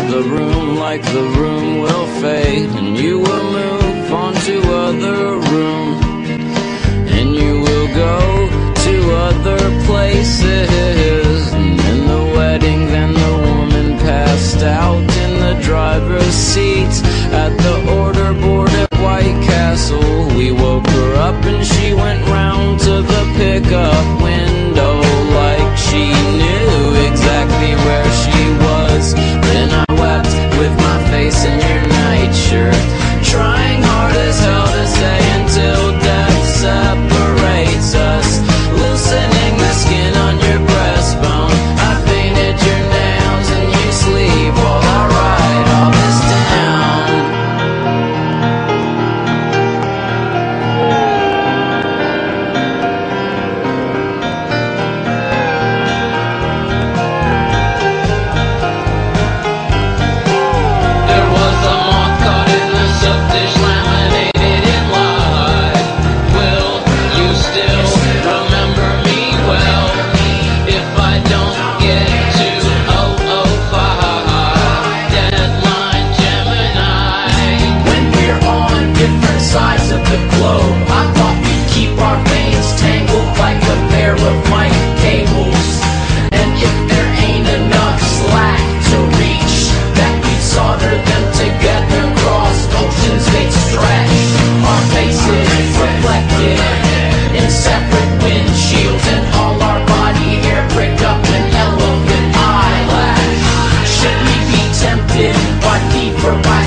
the room like the room will fade, and you will move on to other room, and you will go to other places. And in the wedding then the woman passed out in the driver's seat at the order board at White Castle. We woke her up and she went round to the pickup window like she knew exactly where she was. Then I wept with my face in your nightshirt, trying hard as hell to stay until death separates us, loosening the skin on your breastbone. I painted your nails and you sleep while I write all this down. There was a moth caught in the soap dish, laminated in light. Will you still remember me well if I don't get to 005? Deadline Gemini. When we're on different sides of the globe, I thought we'd keep our veins tangled like a pair of mic cables. And if there ain't enough slack to reach, that we'd solder them together, cross oceans they'd stretch. Our faces reflected in separate windshields, and all our body hair pricked up an elephant eyelash. Should we be tempted by fever, by